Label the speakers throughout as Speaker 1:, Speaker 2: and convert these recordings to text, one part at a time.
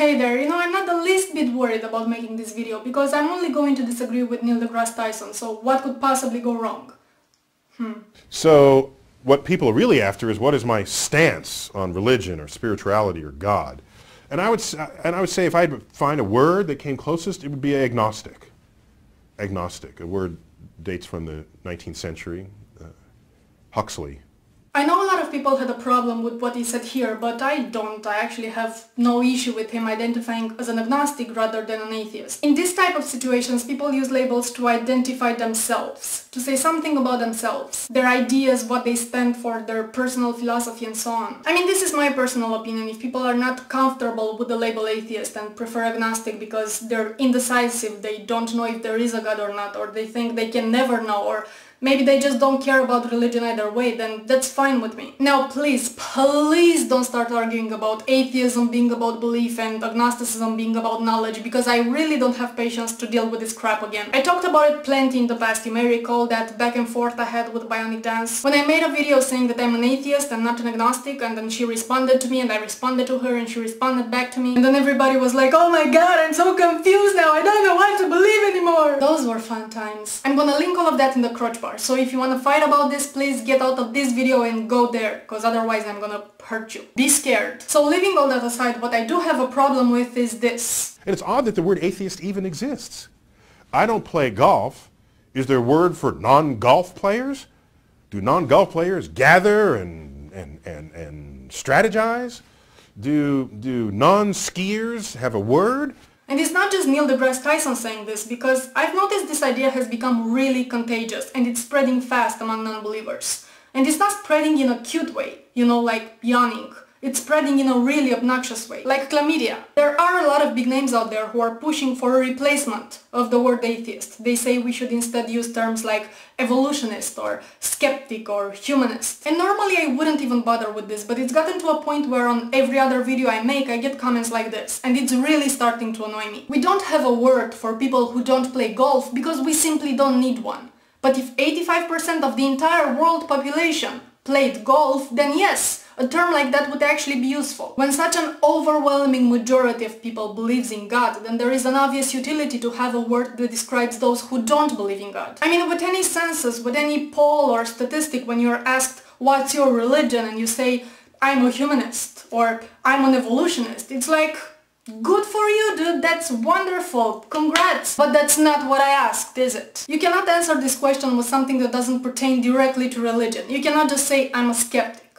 Speaker 1: Hey there, I'm not the least bit worried about making this video because I'm only going to disagree with Neil deGrasse Tyson, so what could possibly go wrong?
Speaker 2: So what people are really after is what is my stance on religion or spirituality or God. And I would say if I had to find a word that came closest, it would be agnostic. Agnostic, a word dates from the 19th century, Huxley.
Speaker 1: I know a lot of people had a problem with what he said here, but I don't. I actually have no issue with him identifying as an agnostic rather than an atheist. In this type of situations, people use labels to identify themselves, to say something about themselves, their ideas, what they stand for, their personal philosophy and so on. I mean, this is my personal opinion. If people are not comfortable with the label atheist and prefer agnostic because they're indecisive, they don't know if there is a God or not, or they think they can never know, or maybe they just don't care about religion either way, then that's fine with me. Now please don't start arguing about atheism being about belief and agnosticism being about knowledge, because I really don't have patience to deal with this crap again. I talked about it plenty in the past. You may recall that back and forth I had with BionicDances when I made a video saying that I'm an atheist and not an agnostic, and then she responded to me and I responded to her and she responded back to me, and then everybody was like, oh my god, I'm so confused now, I don't know what to believe anymore. Those were fun times. I'm gonna link all of that in the crotch bar. So if you want to fight about this, please get out of this video and go there, because otherwise I'm gonna hurt you. Be scared. So leaving all that aside, what I do have a problem with is this.
Speaker 2: And it's odd that the word atheist even exists. I don't play golf. Is there a word for non-golf players? Do non-golf players gather and strategize? Do non-skiers have a word?
Speaker 1: And it's not just Neil deGrasse Tyson saying this, because I've noticed this idea has become really contagious and it's spreading fast among non-believers. And it's not spreading in a cute way, like yawning. It's spreading in a really obnoxious way, like chlamydia. There are a lot of big names out there who are pushing for a replacement of the word atheist. They say we should instead use terms like evolutionist or skeptic or humanist. And normally I wouldn't even bother with this, but it's gotten to a point where on every other video I make I get comments like this, and it's really starting to annoy me. We don't have a word for people who don't play golf because we simply don't need one. But if 85% of the entire world population played golf, then yes, a term like that would actually be useful. When such an overwhelming majority of people believes in God, then there is an obvious utility to have a word that describes those who don't believe in God. I mean, with any census, with any poll or statistic, when you're asked what's your religion and you say I'm a humanist or I'm an evolutionist, it's like, good for you, dude, that's wonderful, congrats! But that's not what I asked, is it? You cannot answer this question with something that doesn't pertain directly to religion. You cannot just say, I'm a skeptic.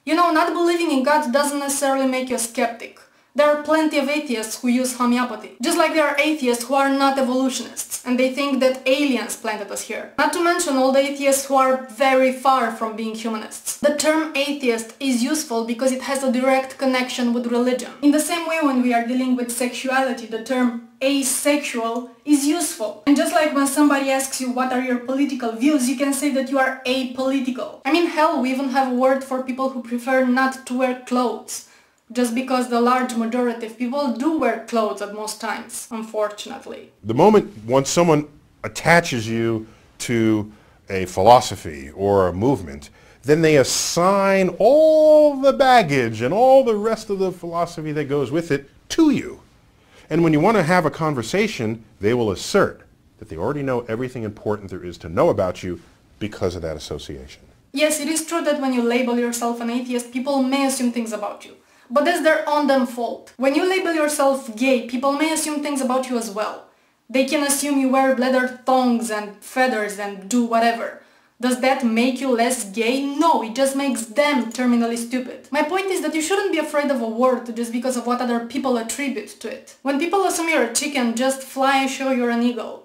Speaker 1: Not believing in God doesn't necessarily make you a skeptic. There are plenty of atheists who use homeopathy. Just like there are atheists who are not evolutionists, and they think that aliens planted us here. Not to mention all the atheists who are very far from being humanists. The term atheist is useful because it has a direct connection with religion. In the same way, when we are dealing with sexuality, the term asexual is useful. And just like when somebody asks you what are your political views, you can say that you are apolitical. I mean, hell, we even have a word for people who prefer not to wear clothes. Just because the large majority of people do wear clothes at most times, unfortunately.
Speaker 2: The moment once someone attaches you to a philosophy or a movement, then they assign all the baggage and all the rest of the philosophy that goes with it to you. And when you want to have a conversation, they will assert that they already know everything important there is to know about you because of that association.
Speaker 1: Yes, it is true that when you label yourself an atheist, people may assume things about you. But that's their own damn fault. When you label yourself gay, people may assume things about you as well. They can assume you wear leather thongs and feathers and do whatever. Does that make you less gay? No, it just makes them terminally stupid. My point is that you shouldn't be afraid of a word just because of what other people attribute to it. When people assume you're a chicken, just fly and show you're an eagle.